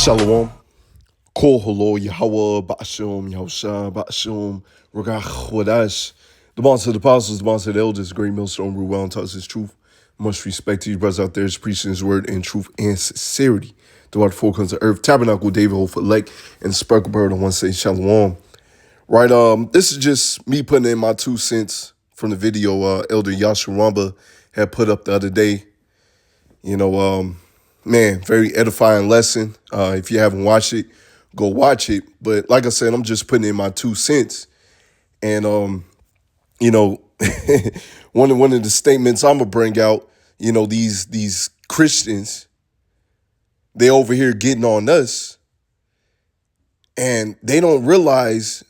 Shalom. Kol Holo Yahweh Ba'ashum Yahusha Ba'ashum Rogach Wadash. The bonds of the apostles, the bonds of the elders, great millstone, rule well and tells his truth. Much respect to you brothers out there, is preaching his word in truth and sincerity. Throughout the four corners of earth, tabernacle, David, Hope, Lake, and the sparkle bird on one say Shalom. Right, this is just me putting in my 2 cents from the video Elder Yashua Ramba had put up the other day. You know, man, very edifying lesson. If you haven't watched it, go watch it. But like I said, I'm just putting in my 2 cents. And, you know, one of the statements I'm going to bring out, you know, these Christians, they over here getting on us. And they don't realize,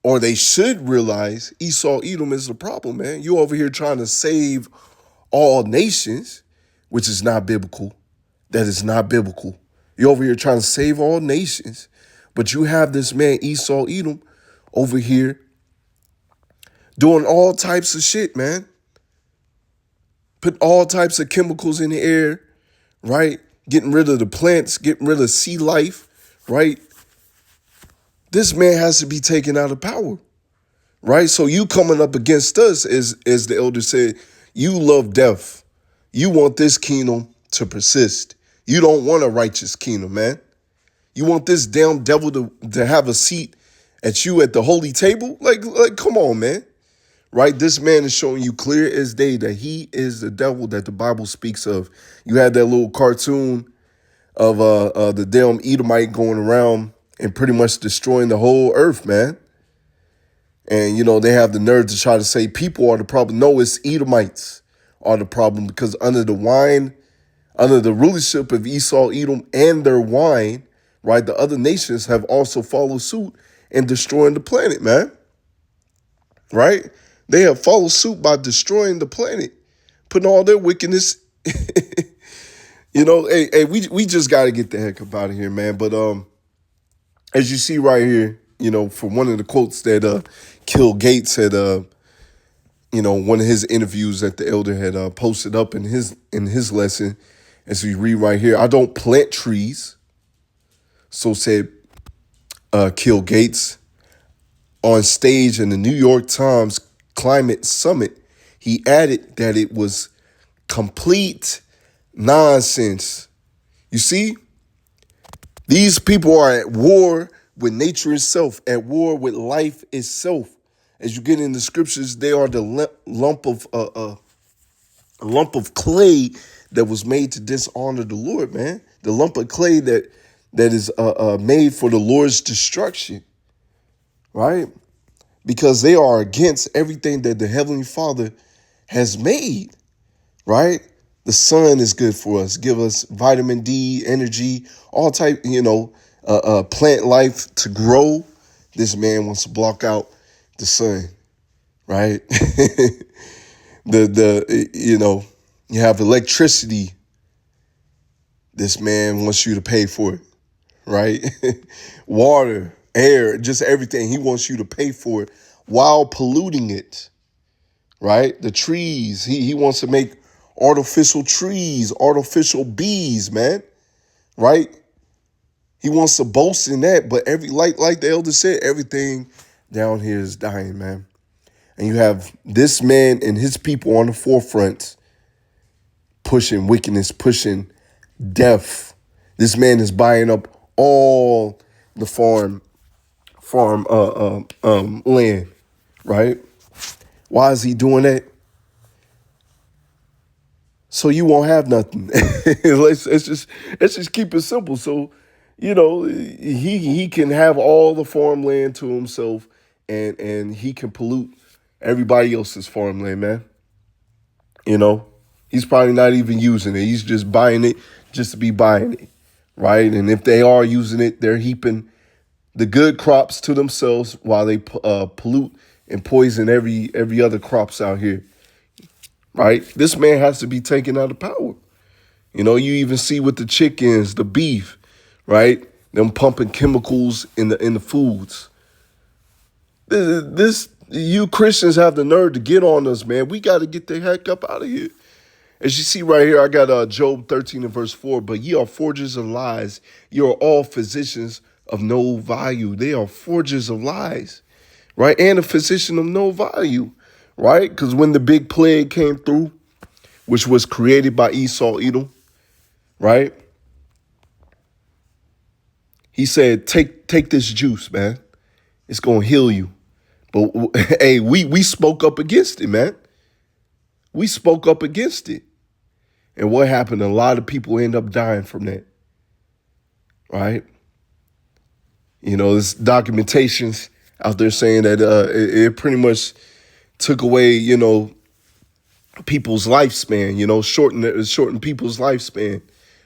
or they should realize, Esau Edom is the problem, man. You over here trying to save all nations, which is not biblical. That is not biblical. You're over here trying to save all nations, but you have this man Esau Edom over here doing all types of shit, man. Put all types of chemicals in the air, right? Getting rid of the plants, getting rid of sea life, right? This man has to be taken out of power, right? So you coming up against us, as the elder said, you love death. You want this kingdom to persist. You don't want a righteous kingdom, man. You want this damn devil to have a seat at the holy table? Like, come on, man. Right? This man is showing you clear as day that he is the devil that the Bible speaks of. You had that little cartoon of the damn Edomite going around and pretty much destroying the whole earth, man. And, you know, they have the nerve to try to say people are the problem. No, it's Edomites are the problem, because under the rulership of Esau, Edom, and their wine, right, the other nations have also followed suit in destroying the planet, man. Right? They have followed suit by destroying the planet, putting all their wickedness. You know, hey, we just got to get the heck up out of here, man. But as you see right here, you know, from one of the quotes that Kill Gates had, you know, one of his interviews that the elder had posted up in his lesson, as we read right here, I don't plant trees, so said Kill Gates. On stage in the New York Times Climate Summit, he added that it was complete nonsense. You see, these people are at war with nature itself, at war with life itself. As you get in the scriptures, they are the lump of clay that was made to dishonor the Lord, man. The lump of clay that is made for the Lord's destruction, right? Because they are against everything that the Heavenly Father has made, right? The sun is good for us, give us vitamin D, energy, all type, you know, plant life to grow. This man wants to block out the sun, right? You know, you have electricity. This man wants you to pay for it, right? Water, air, just everything. He wants you to pay for it while polluting it, right? The trees, he wants to make artificial trees, artificial bees, man, right? He wants to boast in that, but like the elder said, everything down here is dying, man. And you have this man and his people on the forefront pushing wickedness, pushing death. This man is buying up all the farm land, right? Why is he doing that? So you won't have nothing. let's just keep it simple. So, you know, he can have all the farmland to himself, and he can pollute everybody else's farmland, man. You know, he's probably not even using it. He's just buying it just to be buying it, right? And if they are using it, they're heaping the good crops to themselves while they pollute and poison every other crops out here, right? This man has to be taken out of power. You know, you even see with the chickens, the beef, right? Them pumping chemicals in the foods. You Christians have the nerve to get on us, man. We got to get the heck up out of here. As you see right here, I got Job 13 and verse 4. But ye are forgers of lies. You are all physicians of no value. They are forgers of lies, right? And a physician of no value, right? Because when the big plague came through, which was created by Esau, Edom, right? He said, take this juice, man. It's going to heal you. But hey, we spoke up against it, man. We spoke up against it. And what happened? A lot of people end up dying from that, right? You know, there's documentations out there saying that it pretty much took away, you know, people's lifespan, you know, shorten people's lifespan,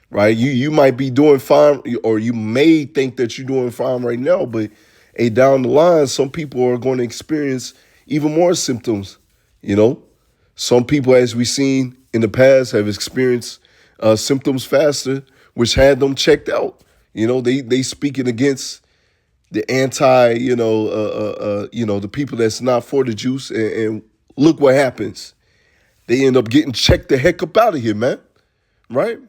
right? You might be doing fine, or you may think that you're doing fine right now, but hey, down the line, some people are going to experience even more symptoms, you know? Some people, as we've seen in the past, have experienced symptoms faster, which had them checked out. You know, they speaking against the anti, the people that's not for the juice, and look what happens. They end up getting checked the heck up out of here, man. Right?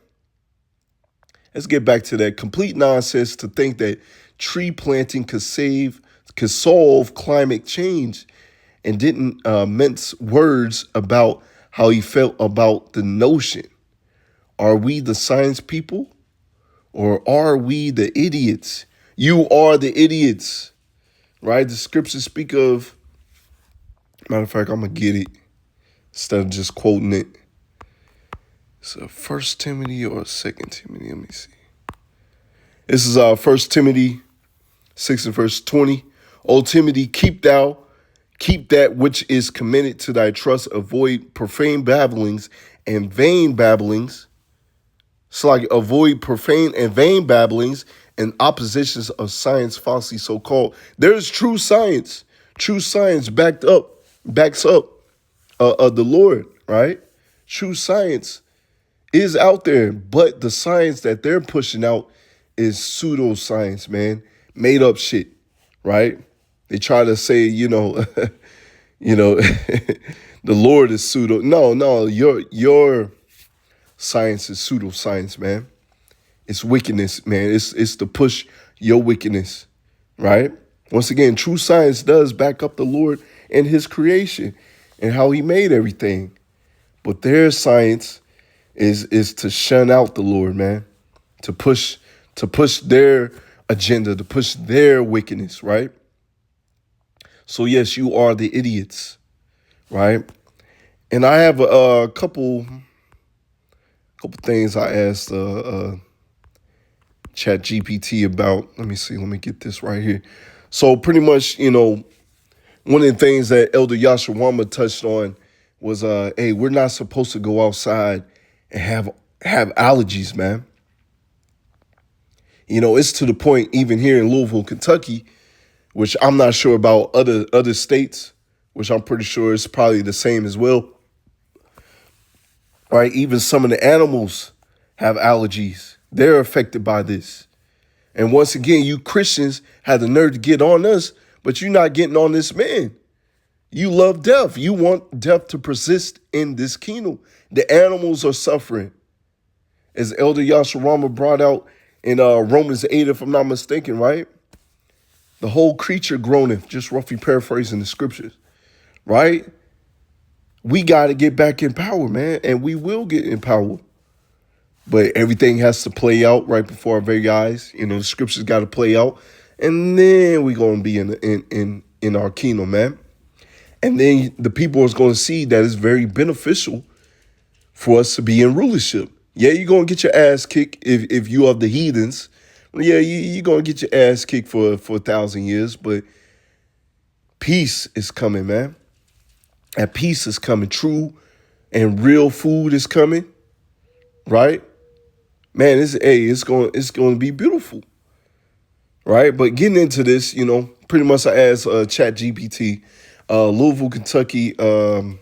Let's get back to that. Complete nonsense to think that tree planting could solve climate change, and didn't mince words about how he felt about the notion. Are we the science people, or are we the idiots? You are the idiots, right? The scriptures speak of, matter of fact, I'm going to get it instead of just quoting it. So 1 Timothy or 2 Timothy, let me see. This is 1 Timothy 6 and verse 20. O Timothy, keep that which is committed to thy trust. Avoid profane babblings and vain babblings. It's like avoid profane and vain babblings and oppositions of science falsely so called. There's true science. True science backs up the Lord, right? True science is out there, but the science that they're pushing out is pseudoscience, man. Made up shit, right? They try to say, the Lord is pseudo. No, your science is pseudoscience, man. It's wickedness, man. It's to push your wickedness, right? Once again, true science does back up the Lord and his creation and how he made everything. But their science is to shun out the Lord, man. To push their agenda, to push their wickedness, right? So yes, you are the idiots, right? And I have a couple things I asked Chat GPT about. Let me see. Let me get this right here. So pretty much, one of the things that Elder Yashawama touched on was, hey, we're not supposed to go outside and have allergies, man. It's to the point even here in Louisville, Kentucky, which I'm not sure about other states, which I'm pretty sure is probably the same as well. Right? Even some of the animals have allergies. They're affected by this. And once again, you Christians have the nerve to get on us, but you're not getting on this man. You love death. You want death to persist in this kingdom. The animals are suffering. As Elder Yashawama brought out in Romans 8, if I'm not mistaken, right? The whole creature groaneth, just roughly paraphrasing the scriptures, right? We got to get back in power, man, and we will get in power. But everything has to play out right before our very eyes. The scriptures got to play out, and then we're going to be in our kingdom, man. And then the people is going to see that it's very beneficial for us to be in rulership. Yeah, you're going to get your ass kicked if you are the heathens. Yeah, you're going to get your ass kicked for 1,000 years, but peace is coming, man. And peace is coming. True and real food is coming, right? Man, it's going to be beautiful, right? But getting into this, pretty much I asked Chat GPT, Louisville, Kentucky. Matter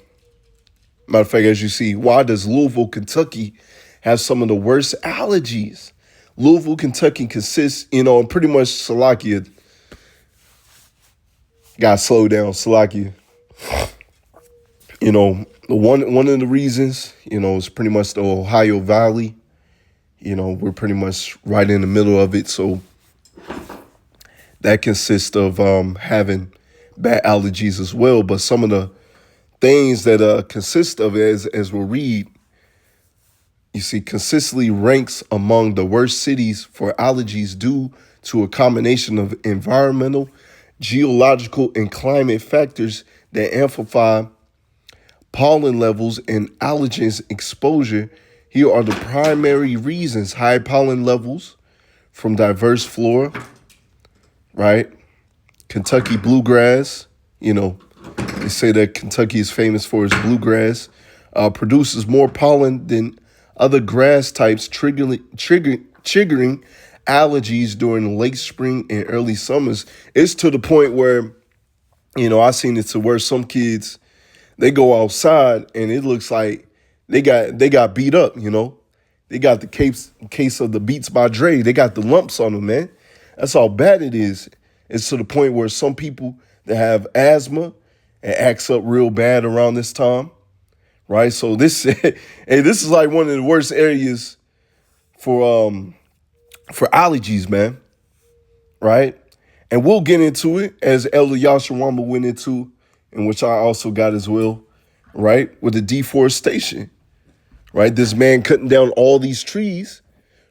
of fact, as you see, why does Louisville, Kentucky have some of the worst allergies? Louisville, Kentucky consists, pretty much Salakia. Gotta slow down, Salakia. One of the reasons, is pretty much the Ohio Valley. We're pretty much right in the middle of it. So that consists of having bad allergies as well. But some of the things that consist of it, as we'll read, you see, consistently ranks among the worst cities for allergies due to a combination of environmental, geological, and climate factors that amplify pollen levels and allergens exposure. Here are the primary reasons: high pollen levels from diverse flora, right? Kentucky bluegrass, they say that Kentucky is famous for its bluegrass, produces more pollen than other grass types, triggering allergies during late spring and early summers. It's to the point where, I've seen it to where some kids, they go outside and it looks like they got beat up, They got the case of the Beats by Dre. They got the lumps on them, man. That's how bad it is. It's to the point where some people that have asthma, it acts up real bad around this time, right? So this, hey, this is like one of the worst areas for allergies, man, right? And we'll get into it as Elder Yashawamba went into, and which I also got as well, right? With the deforestation, right? This man cutting down all these trees,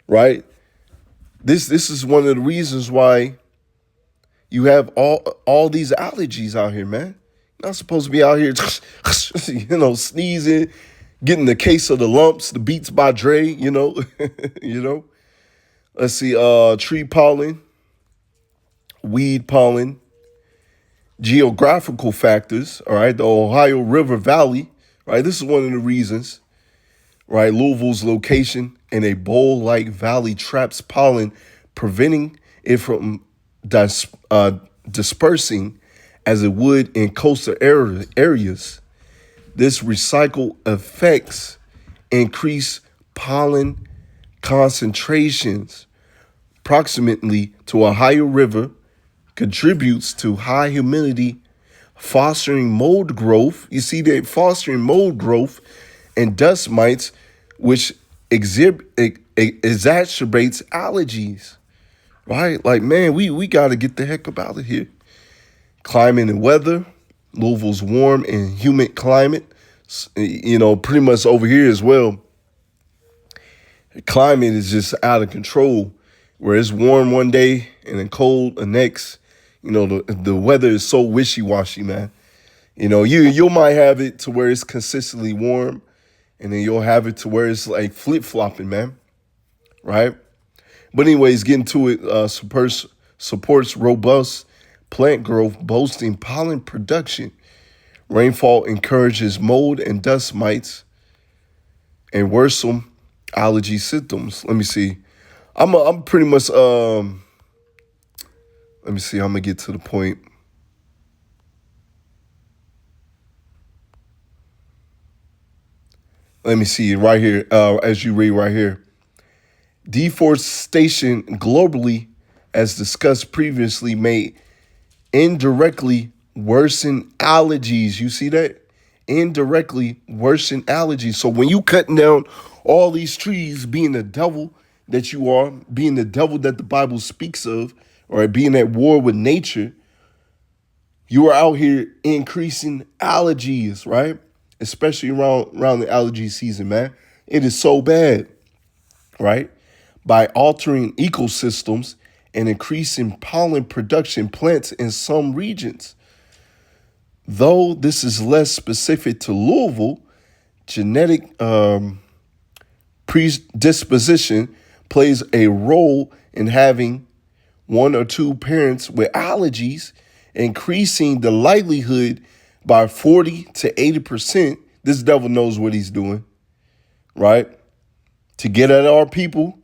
right? This is one of the reasons why you have all these allergies out here, man. You're not supposed to be out here, sneezing, getting the case of the lumps, the Beats by Dre, Let's see, tree pollen, weed pollen, geographical factors, all right? The Ohio River Valley, right? This is one of the reasons, right? Louisville's location in a bowl-like valley traps pollen, preventing it from dispersing as it would in coastal areas. This recycle affects increased pollen concentrations proximately to a higher river, contributes to high humidity, fostering mold growth. You see that fostering mold growth and dust mites, which exacerbates allergies. Right? Like, man, we got to get the heck up out of here. Climate and weather. Louisville's warm and humid climate. Pretty much over here as well. The climate is just out of control, where it's warm one day and then cold the next. The weather is so wishy-washy, man. You might have it to where it's consistently warm, and then you'll have it to where it's like flip-flopping, man. Right? But anyways, getting to it, supports robust plant growth, boosting pollen production. Rainfall encourages mold and dust mites and worsen allergy symptoms. Let me see. I'm pretty much, let me see. I'm going to get to the point. Let me see right here, as you read right here. Deforestation globally, as discussed previously, may indirectly worsen allergies. You see that? Indirectly worsen allergies. So when you cutting down all these trees, being the devil that you are, being the devil that the Bible speaks of, or being at war with nature, you are out here increasing allergies, right? Especially around the allergy season, man. It is so bad, right? By altering ecosystems and increasing pollen production plants in some regions. Though this is less specific to Louisville, genetic predisposition plays a role in having one or two parents with allergies, increasing the likelihood by 40 to 80%. This devil knows what he's doing, right? To get at our people.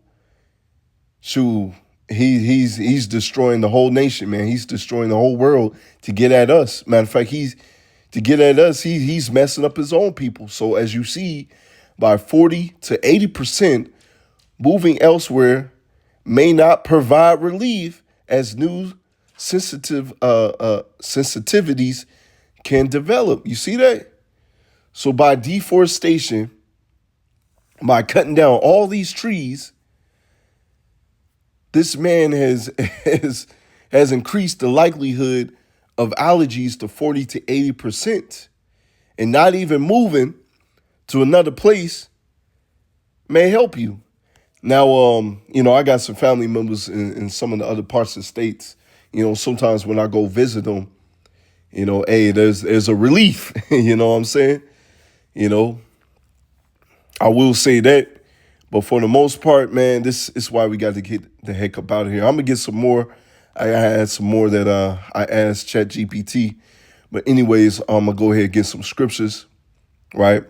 Shoot, he's destroying the whole nation, man. He's destroying the whole world to get at us. Matter of fact, he's messing up his own people. So as you see, by 40 to 80%, moving elsewhere may not provide relief as new sensitivities can develop. You see that? So by deforestation, by cutting down all these trees, this man has increased the likelihood of allergies to 40 to 80%. And not even moving to another place may help you. Now, I got some family members in some of the other parts of the states. Sometimes when I go visit them, hey, there's a relief. You know what I'm saying? You know, I will say that. But for the most part, man, this is why we got to get the heck up out of here. I'm gonna get some more. I had some more that I asked ChatGPT. But anyways, I'm gonna go ahead and get some scriptures, right?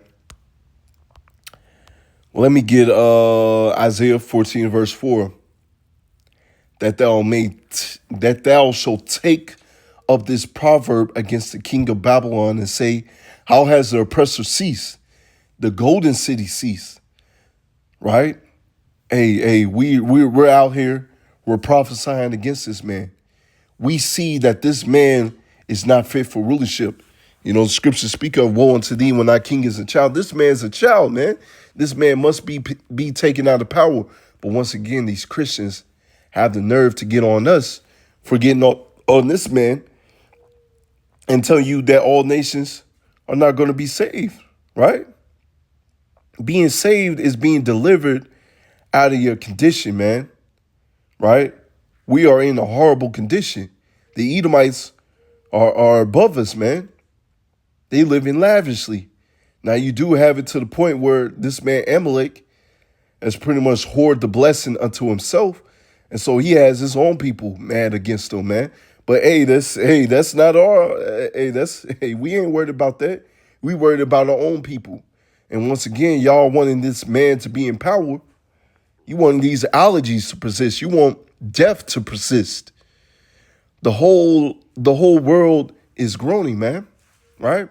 Well, let me get Isaiah 14 verse 4. That thou shalt take up this proverb against the king of Babylon and say, how has the oppressor ceased? The golden city ceased. Right? Hey, we're out here, we're prophesying against this man. We see that this man is not fit for rulership. The scriptures speak of woe unto thee when thy king is a child. This man's a child, man. This man must be taken out of power. But once again, these Christians have the nerve to get on us for getting on this man and tell you that all nations are not going to be saved, right? Being saved is being delivered out of your condition, man, right? We are in a horrible condition. The Edomites are above us, man. They live in lavishly. Now, you do have it to the point where this man Amalek has pretty much hoarded the blessing unto himself. And so he has his own people mad against him, man. But that's not our, we ain't worried about that. We worried about our own people. And once again, y'all wanting this man to be in power. You want these allergies to persist. You want death to persist. The whole world is groaning, man. Right?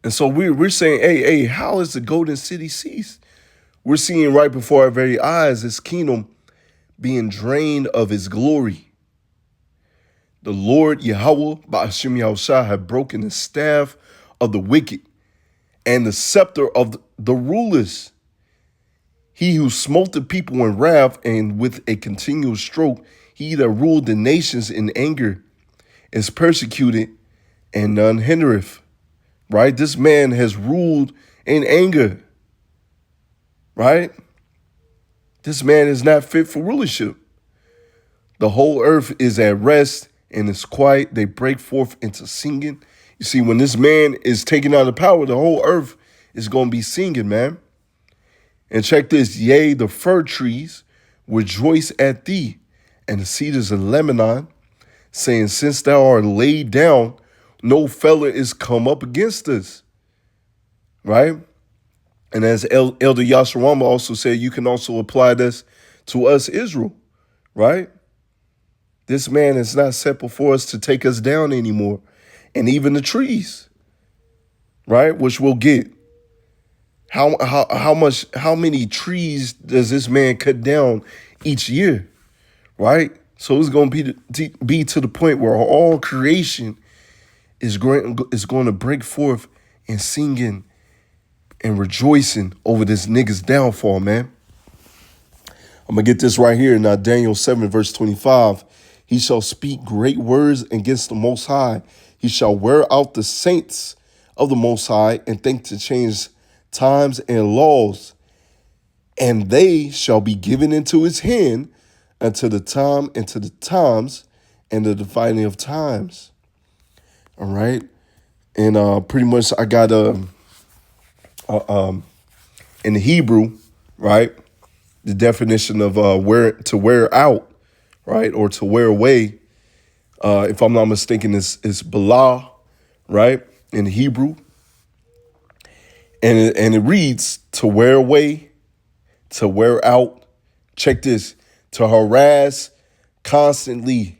And so we're saying, hey, how is the golden city ceased? We're seeing right before our very eyes this kingdom being drained of its glory. The Lord Yahweh, Ba'ashim Yahushua, had broken the staff of the wicked and the scepter of the rulers. He who smote the people in wrath and with a continual stroke, he that ruled the nations in anger is persecuted and none hindereth. Right? This man has ruled in anger. Right? This man is not fit for rulership. The whole earth is at rest and is quiet. They break forth into singing. You see, when this man is taken out of power, the whole earth is going to be singing, man. And check this. Yea, the fir trees rejoice at thee, and the cedars of Lebanon, saying, since thou art laid down, no fellow is come up against us. Right? And as Elder Yasharama also said, you can also apply this to us, Israel. Right? This man is not set before us to take us down anymore. And even the trees, right, which we'll get. How many trees does this man cut down each year, right? So it's going to be to the point where all creation is going to break forth and singing and rejoicing over this nigga's downfall, man. I'm going to get this right here. Now, Daniel 7, verse 25. He shall speak great words against the Most High. He shall wear out the saints of the Most High and think to change times and laws. And they shall be given into his hand until the time, into the times, and the dividing of times. All right. And pretty much I got in the Hebrew, right, the definition of wear out, right, or to wear away. If I'm not mistaken, is bala, right, in Hebrew. And it reads to wear away, to wear out. Check this, to harass constantly.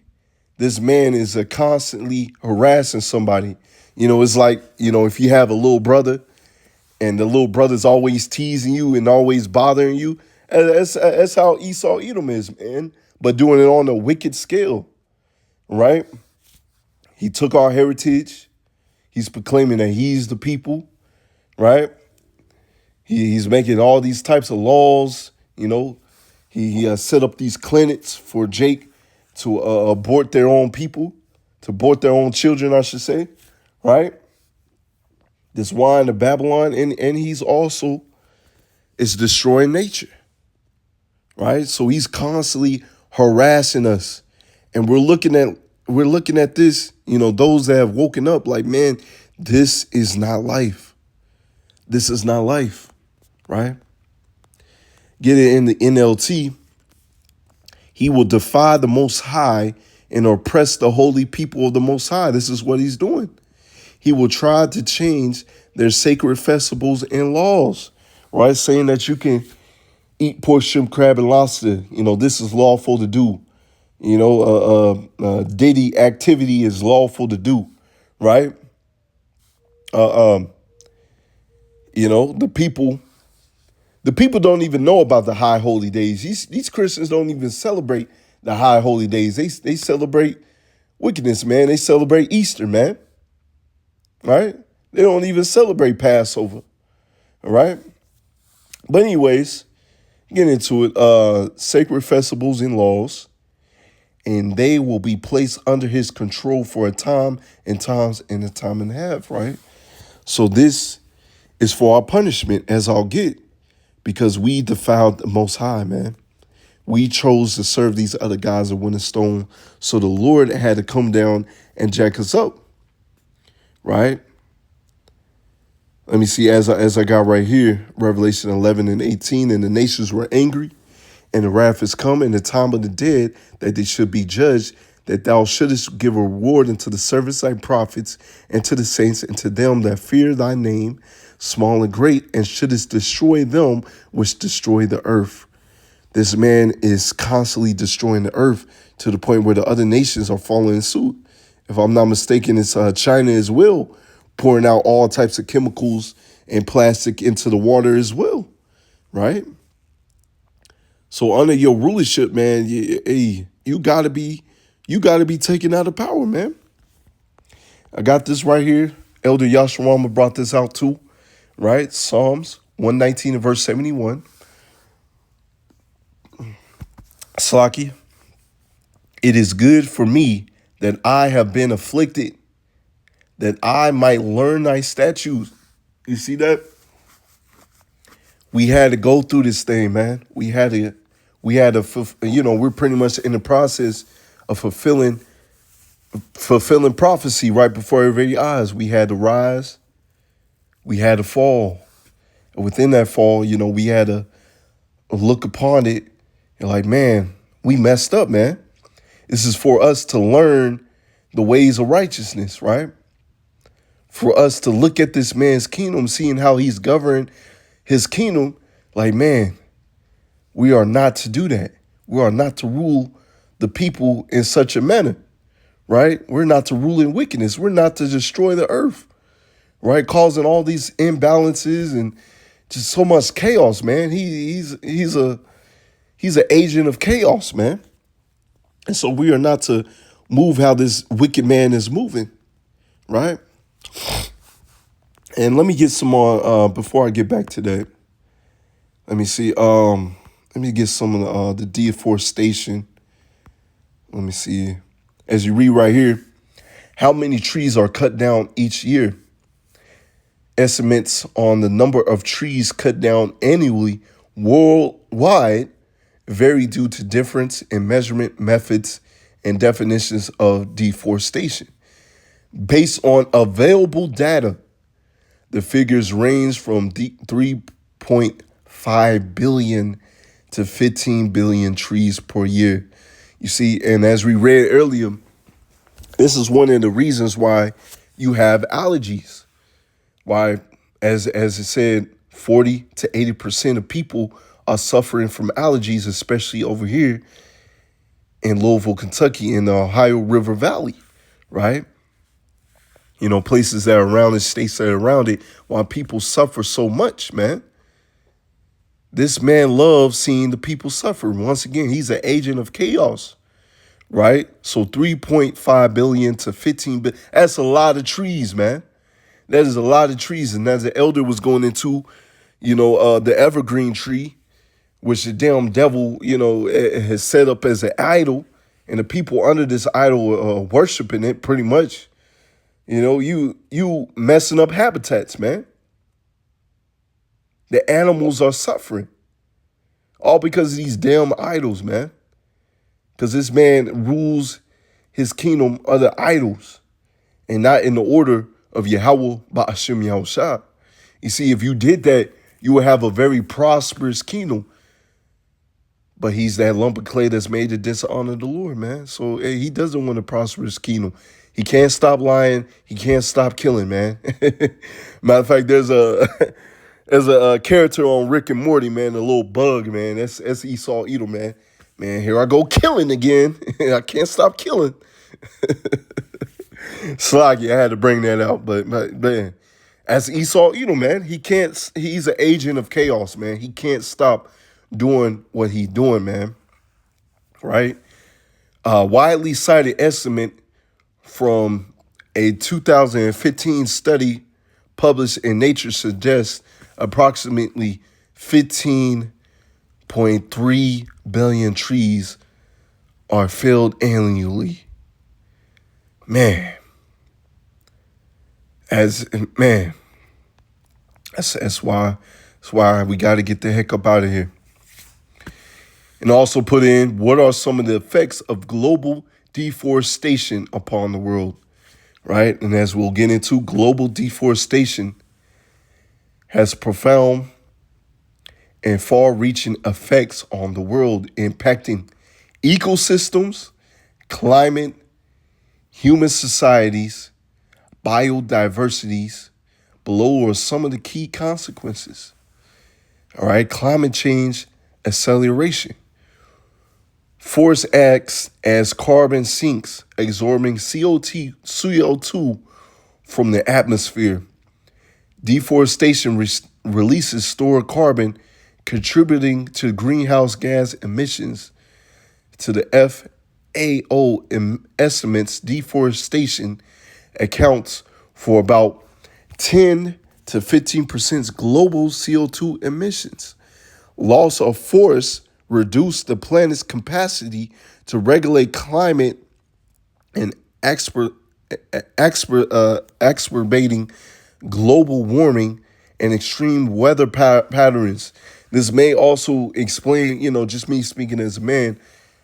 This man is constantly harassing somebody. It's like, if you have a little brother and the little brother's always teasing you and always bothering you, that's how Esau Edom is, man. But doing it on a wicked scale, right? He took our heritage. He's proclaiming that he's the people, right? He's making all these types of laws. He set up these clinics for Jake to abort their own people, to abort their own children, I should say, right? This wine of Babylon, and he's also is destroying nature, right? So he's constantly harassing us, and we're looking at this. Those that have woken up, like, man, this is not life. This is not life, right? Get it in the NLT. He will defy the Most High and oppress the holy people of the Most High. This is what he's doing. He will try to change their sacred festivals and laws, right? Saying that you can eat pork, shrimp, crab, and lobster. This is lawful to do. Daily activity is lawful to do, right? The people don't even know about the high holy days. These Christians don't even celebrate the high holy days. They celebrate wickedness, man. They celebrate Easter, man. Right? They don't even celebrate Passover. All right? But anyways, get into it. Sacred festivals and laws, and they will be placed under his control for a time and times and a time and a half, right? So this is for our punishment, as I'll get, because we defiled the Most High, man. We chose to serve these other guys of Winter Stone, so the Lord had to come down and jack us up, right? Let me see, as I got right here, Revelation 11 and 18, and the nations were angry, and the wrath is come, and the time of the dead, that they should be judged, that thou shouldest give a reward unto the servants thy prophets, and to the saints, and to them that fear thy name, small and great, and shouldest destroy them which destroy the earth. This man is constantly destroying the earth to the point where the other nations are following suit. If I'm not mistaken, it's China as well, pouring out all types of chemicals and plastic into the water as well, right? So under your rulership, man, you gotta be taken out of power, man. I got this right here. Elder Yashawama brought this out too, right? Psalms 119 and verse 71. Slaki, it is good for me that I have been afflicted, that I might learn thy statutes. You see that? We had to go through this thing, man. We had to, we're pretty much in the process of fulfilling prophecy right before our very eyes. We had to rise. We had to fall. And within that fall, we had to look upon it and like, man, we messed up, man. This is for us to learn the ways of righteousness, right? For us to look at this man's kingdom, seeing how he's governed his kingdom, like, man, we are not to do that. We are not to rule the people in such a manner, right? We're not to rule in wickedness. We're not to destroy the earth, right? Causing all these imbalances and just so much chaos, man. He's an agent of chaos, man. And so we are not to move how this wicked man is moving, right? And let me get some more before I get back to that. Let me see. Let me get some of the deforestation. Let me see. As you read right here, how many trees are cut down each year? Estimates on the number of trees cut down annually worldwide vary due to difference in measurement methods and definitions of deforestation. Based on available data, the figures range from 3.5 billion to 15 billion trees per year. You see, and as we read earlier, this is one of the reasons why you have allergies. Why, as it said, 40 to 80% of people are suffering from allergies, especially over here in Louisville, Kentucky, in the Ohio River Valley, right? Places that are around the states that are around it, why people suffer so much, man. This man loves seeing the people suffer. Once again, he's an agent of chaos, right? So 3.5 billion to 15 billion, that's a lot of trees, man. That is a lot of trees. And as the elder was going into, the evergreen tree, which the damn devil, has set up as an idol, and the people under this idol are worshiping it pretty much. You messing up habitats, man. The animals are suffering. All because of these damn idols, man. Because this man rules his kingdom of the idols and not in the order of Yahweh Ba'ashem Yahushua. You see, if you did that, you would have a very prosperous kingdom. But he's that lump of clay that's made to dishonor the Lord, man. So he doesn't want a prosperous kingdom. He can't stop lying. He can't stop killing, man. Matter of fact, there's a there's a character on Rick and Morty, man, a little bug, man. That's Esau Edom, man. Man, here I go killing again. I can't stop killing. Sloggy, I had to bring that out, but man, as Esau Edom, man, he's an agent of chaos, man. He can't stop doing what he's doing, man. Right? Widely cited estimate from a 2015 study published in Nature suggests approximately 15.3 billion trees are felled annually. Man, that's why we got to get the heck up out of here. And also put in, what are some of the effects of global deforestation upon the world, right? And as we'll get into, global deforestation has profound and far-reaching effects on the world, impacting ecosystems, climate, human societies, biodiversities. Below are some of the key consequences. All right, climate change acceleration. Forest acts as carbon sinks, absorbing CO2 from the atmosphere. Deforestation releases stored carbon, contributing to greenhouse gas emissions. To the FAO estimates, deforestation accounts for about 10 to 15% global CO2 emissions. Loss of forests reduce the planet's capacity to regulate climate and exacerbating global warming and extreme weather patterns. This may also explain, just me speaking as a man,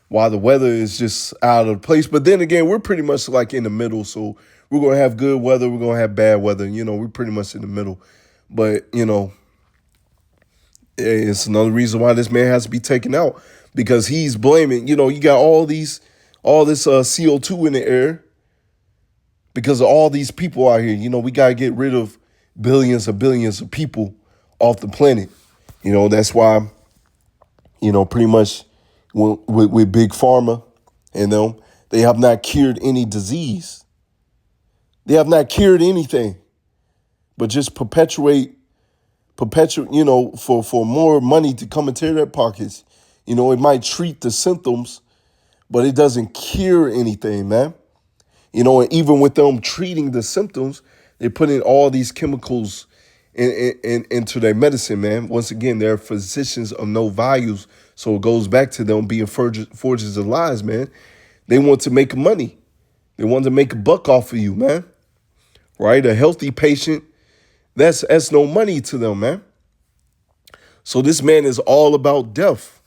why the weather is just out of place. But then again, we're pretty much like in the middle. So we're going to have good weather. We're going to have bad weather. We're pretty much in the middle. But, it's another reason why this man has to be taken out, because he's blaming, you got all this CO2 in the air because of all these people out here. We got to get rid of billions of people off the planet. That's why, pretty much with Big Pharma and them, they have not cured any disease. They have not cured anything, but just perpetuate, for more money to come into their pockets. It might treat the symptoms, but it doesn't cure anything, man. And even with them treating the symptoms, they put in all these chemicals into their medicine, man. Once again, they're physicians of no values. So it goes back to them being forgers of lies, man. They want to make money. They want to make a buck off of you, man. Right? A healthy patient, that's no money to them, man. So this man is all about death.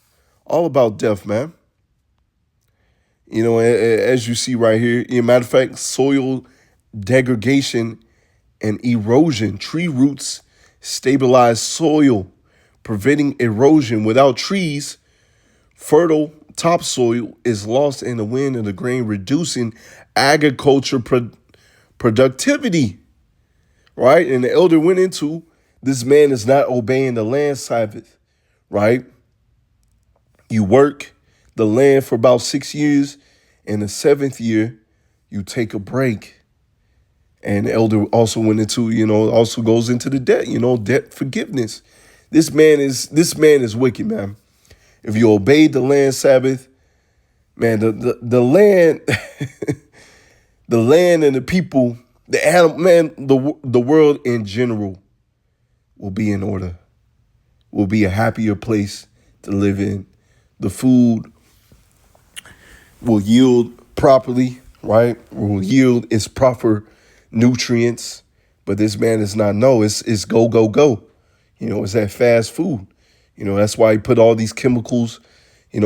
All about death, man. As you see right here, as a matter of fact, soil degradation and erosion. Tree roots stabilize soil, preventing erosion. Without trees, fertile topsoil is lost in the wind and the grain, reducing agriculture productivity. Right? And the elder went into, this man is not obeying the land Sabbath. Right? You work the land for about 6 years. In the 7th year, you take a break. And the elder also went into, also goes into the debt, debt forgiveness. This man is wicked, man. If you obeyed the land Sabbath, man, the land, the land and the people The animal, man, the world in general will be in order. Will be a happier place to live in. The food will yield properly, right? Will yield its proper nutrients. But this man does not know. It's go, go, go. It's that fast food. That's why he put all these chemicals,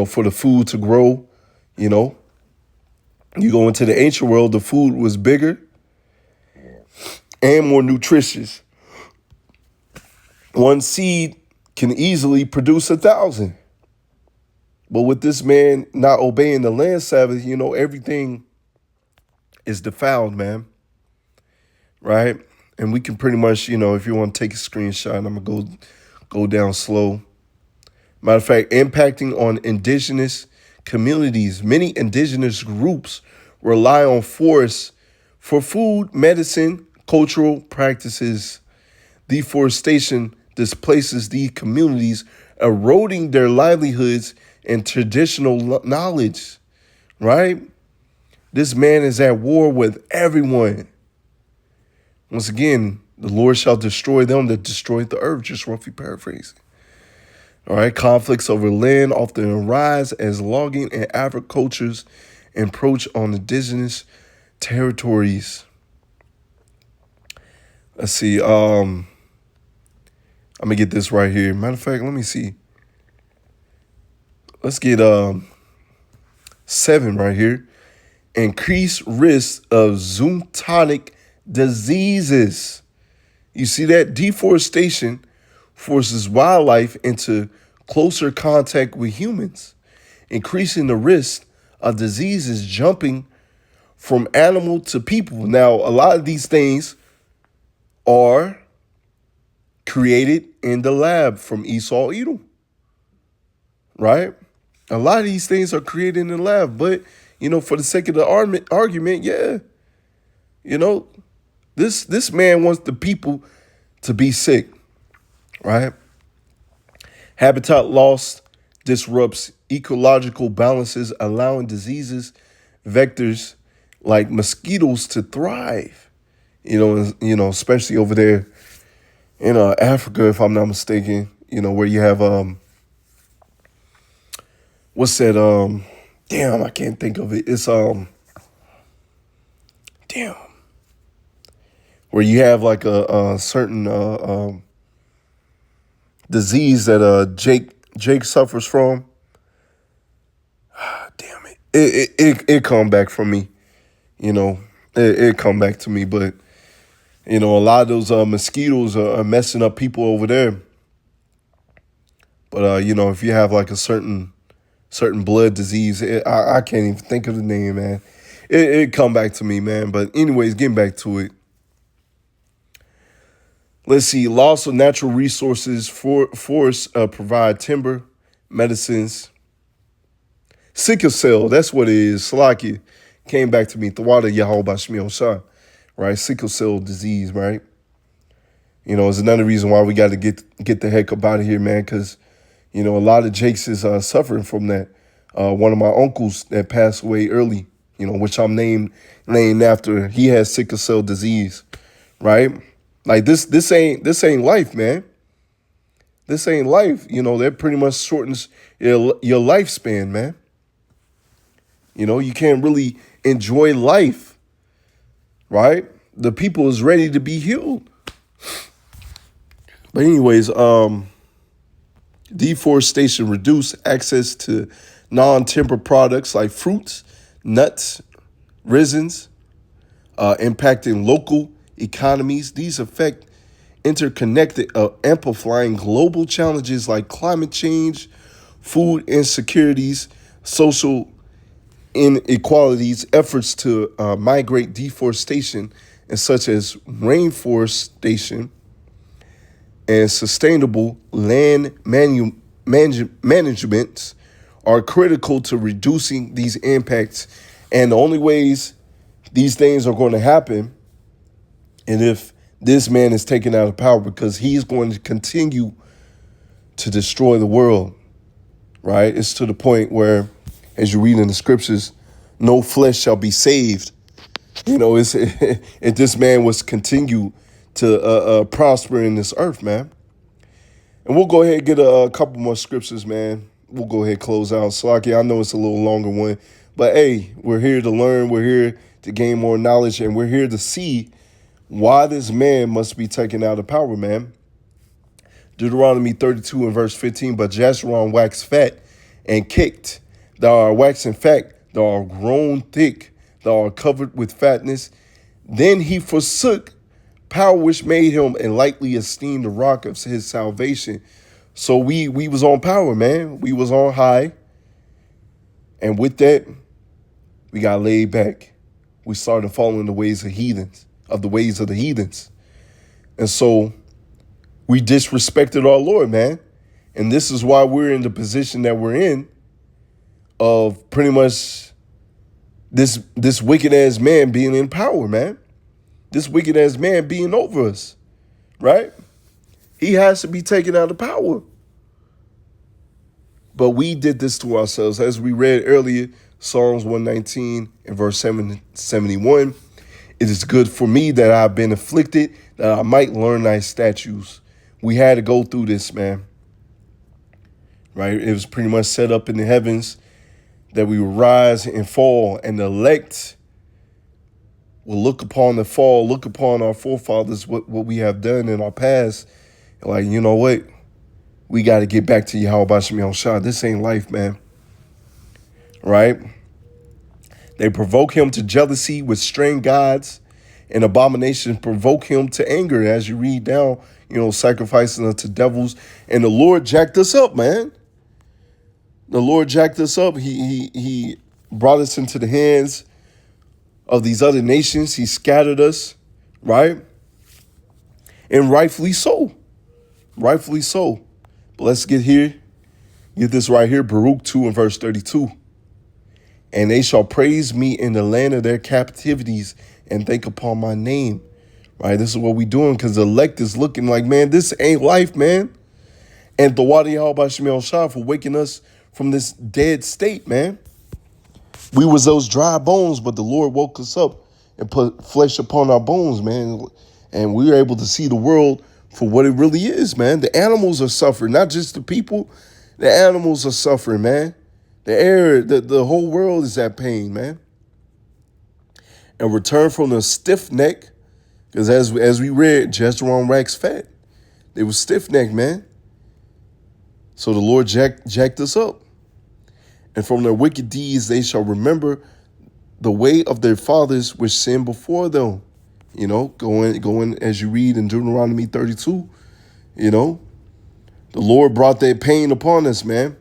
for the food to grow. You know, you go into the ancient world, the food was bigger and more nutritious. One seed can easily produce 1,000. But with this man not obeying the land Sabbath, everything is defiled, man. Right? And we can pretty much, if you want to take a screenshot, I'm going to go down slow. Matter of fact, impacting on indigenous communities. Many indigenous groups rely on forests for food, medicine, cultural practices. Deforestation displaces these communities, eroding their livelihoods and traditional knowledge, right? This man is at war with everyone. Once again, the Lord shall destroy them that destroyed the earth, just roughly paraphrasing. All right, conflicts over land often arise as logging and agriculture's encroach on indigenous territories. Let's see. I'm gonna get this right here. Matter of fact, let me see. Let's get 7 right here. Increased risk of zoonotic diseases. You see that? Deforestation forces wildlife into closer contact with humans, increasing the risk of diseases jumping from animal to people. Now, a lot of these things are created in the lab from Esau Edom, right? A lot of these things are created in the lab, but, for the sake of the argument, yeah, this man wants the people to be sick, right? Habitat loss disrupts ecological balances, allowing diseases, vectors like mosquitoes to thrive. Especially over there in Africa, if I'm not mistaken. Where you have what's that? Damn, I can't think of it. It's damn, where you have like a certain disease that Jake suffers from. Damn it. It come back from me. It come back to me. But, a lot of those mosquitoes are messing up people over there. But, if you have like a certain blood disease, I can't even think of the name, man. It come back to me, man. But anyways, getting back to it. Let's see, loss of natural resources, forests provide timber, medicines. Sickle cell, that's what it is. Salaki came back to me. Thawada Yahweh Shmiel Shah, right? Sickle cell disease, right? It's another reason why we got to get the heck up out of here, man, because, a lot of Jakes is suffering from that. One of my uncles that passed away early, which I'm named after, he has sickle cell disease, right? Like this ain't life, man. This ain't life. That pretty much shortens your lifespan, man. You can't really enjoy life, right? The people is ready to be healed. But anyways, deforestation reduce access to non-timber products like fruits, nuts, resins, impacting local economies. These affect interconnected, amplifying global challenges like climate change, food insecurities, social inequalities. Efforts to migrate deforestation, and such as rainforestation and sustainable land management, are critical to reducing these impacts. And the only ways these things are going to happen, and if this man is taken out of power, because he's going to continue to destroy the world, right? It's to the point where, as you read in the scriptures, no flesh shall be saved, It's if this man was continue to prosper in this earth, man. And we'll go ahead and get a couple more scriptures, man. We'll go ahead and close out. Slaki, I know it's a little longer one, but hey, we're here to learn. We're here to gain more knowledge, and we're here to see why this man must be taken out of power, man. Deuteronomy 32 and verse 15, but Jeshurun waxed fat and kicked. Thou art waxing fat, thou art grown thick, thou art covered with fatness. Then he forsook power which made him and lightly esteemed the rock of his salvation. So we was on power, man. We was on high. And with that, we got laid back. We started following the ways of the heathens. And so we disrespected our Lord, man. And this is why we're in the position that we're in of pretty much this wicked ass man being in power, man. This wicked ass man being over us, right? He has to be taken out of power. But we did this to ourselves. As we read earlier, Psalms 119 and verse 71, it is good for me that I've been afflicted, that I might learn thy statutes. We had to go through this, man. Right? It was pretty much set up in the heavens that we would rise and fall, and the elect will look upon the fall, look upon our forefathers, what we have done in our past. And like, you know what? We got to get back to Yahweh Shem Yahushua. This ain't life, man. Right? They provoke him to jealousy with strange gods, and abominations provoke him to anger. As you read down, sacrificing unto devils. And the Lord jacked us up, man. The Lord jacked us up. He brought us into the hands of these other nations. He scattered us, right? And rightfully so. Rightfully so. But let's get this right here. Baruch 2 and verse 32. And they shall praise me in the land of their captivities and think upon my name. Right? This is what we doing, because the elect is looking like, man, this ain't life, man. And the Wadi Yahweh Shem Yahushua for waking us from this dead state, man. We was those dry bones, but the Lord woke us up and put flesh upon our bones, man. And we were able to see the world for what it really is, man. The animals are suffering, not just the people. The animals are suffering, man. The air, the whole world is at pain, man. And return from the stiff neck, because as we read, Jeshurun waxed fat. They were stiff necked, man. So the Lord jacked us up. And from their wicked deeds they shall remember the way of their fathers which sinned before them. Going as you read in Deuteronomy 32, the Lord brought their pain upon us, man.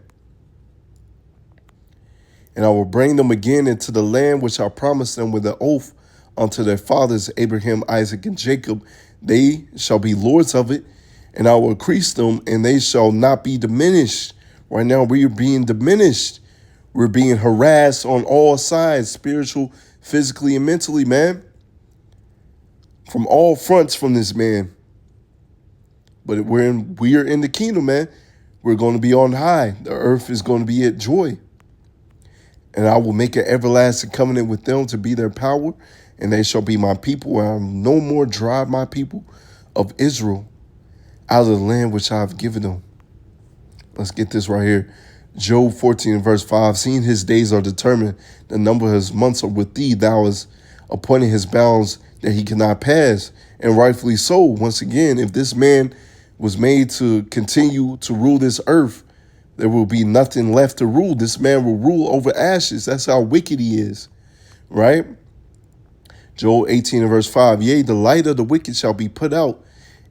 And I will bring them again into the land which I promised them with an oath unto their fathers, Abraham, Isaac, and Jacob. They shall be lords of it, and I will increase them, and they shall not be diminished. Right now we are being diminished. We're being harassed on all sides, spiritual, physically, and mentally, man. From all fronts from this man. But we are in the kingdom, man. We're going to be on high. The earth is going to be at joy. And I will make an everlasting covenant with them to be their power, and they shall be my people. And I will no more drive my people of Israel out of the land which I have given them. Let's get this right here. Job 14 and verse 5, seeing his days are determined, the number of his months are with thee. Thou hast appointed his bounds that he cannot pass. And rightfully so. Once again, if this man was made to continue to rule this earth, there will be nothing left to rule. This man will rule over ashes. That's how wicked he is, right? Job 18 and verse 5, yea, the light of the wicked shall be put out,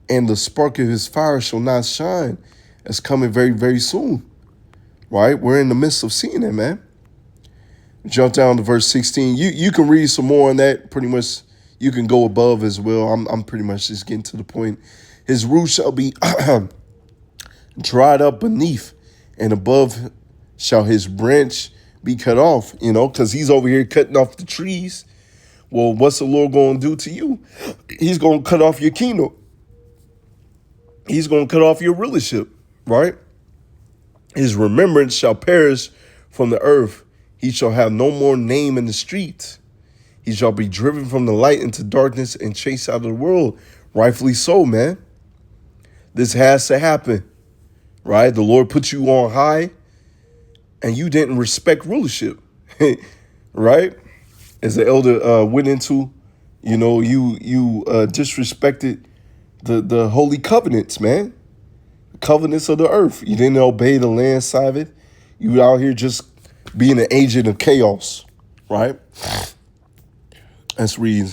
and the spark of his fire shall not shine. That's coming very, very soon. Right? We're in the midst of seeing it, man. Jump down to verse 16. You can read some more on that. Pretty much you can go above as well. I'm pretty much just getting to the point. His roots shall be dried up beneath, and above shall his branch be cut off, because he's over here cutting off the trees. Well, what's the Lord going to do to you? He's going to cut off your kingdom. He's going to cut off your rulership, right? His remembrance shall perish from the earth. He shall have no more name in the streets. He shall be driven from the light into darkness and chased out of the world. Rightfully so, man. This has to happen, right? The Lord put you on high and you didn't respect rulership, right? As the elder went into, you disrespected the holy covenants, man. Covenants of the earth. You didn't obey the land Sabbath. You were out here just being an agent of chaos, right? Let's read.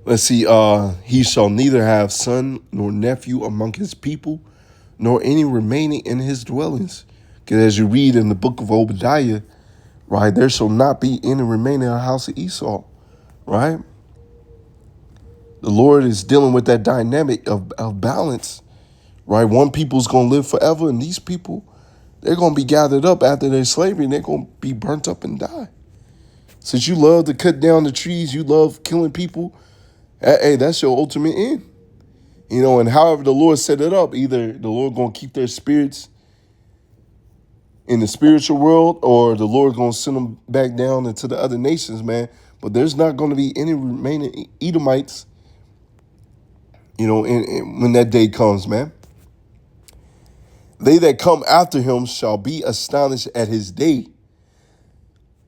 Let's see. He shall neither have son nor nephew among his people, nor any remaining in his dwellings. Because as you read in the book of Obadiah, right, there shall not be any remaining in the house of Esau, right? The Lord is dealing with that dynamic of balance, right? One people's going to live forever, and these people, they're going to be gathered up after their slavery, and they're going to be burnt up and die. Since you love to cut down the trees, you love killing people, hey, that's your ultimate end. And however the Lord set it up, either the Lord going to keep their spirits in the spiritual world, or the Lord going to send them back down into the other nations, man. But there's not going to be any remaining Edomites, when that day comes, man. They that come after him shall be astonished at his day,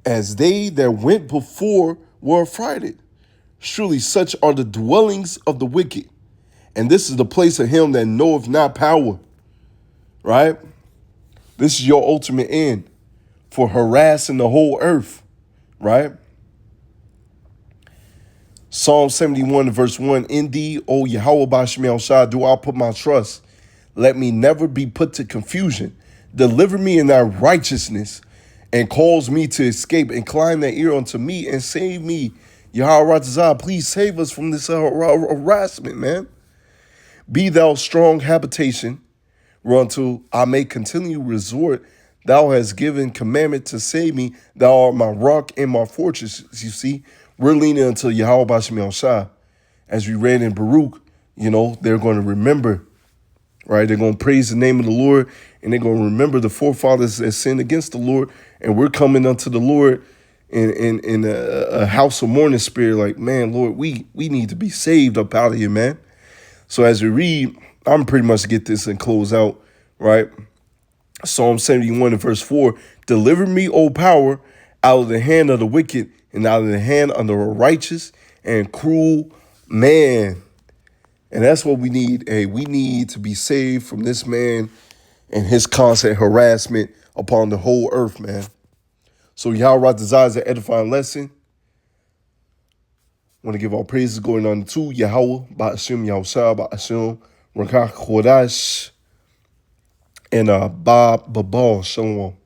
as they that went before were affrighted. Surely such are the dwellings of the wicked, and this is the place of him that knoweth not power, right? This is your ultimate end for harassing the whole earth, right? Psalm 71 verse 1, in thee, O Yahweh Bashmiel Shah, do I put my trust. Let me never be put to confusion. Deliver me in thy righteousness and cause me to escape. Incline thy ear unto me and save me. Yahweh Ratazah, please save us from this harassment, man. Be thou strong habitation, whereunto I may continue resort. Thou hast given commandment to save me. Thou art my rock and my fortress. You see, we're leaning unto Yahweh Bashmiel Shah. As we read in Baruch, they're going to remember, right? They're going to praise the name of the Lord, and they're going to remember the forefathers that sinned against the Lord. And we're coming unto the Lord in a house of mourning spirit, like, man, Lord, we need to be saved up out of here, man. So as we read, I'm pretty much get this and close out, right? Psalm 71 and verse 4, deliver me, O power, out of the hand of the wicked and out of the hand of the righteous and cruel man. And that's what we need. Hey, we need to be saved from this man and his constant harassment upon the whole earth, man. So Yahweh desires an edifying lesson. I want to give all praises going on to Yahweh, Ba'ashim Yahushua, Ba'ashim Rakach Chodash, and Ba Babal Shalom.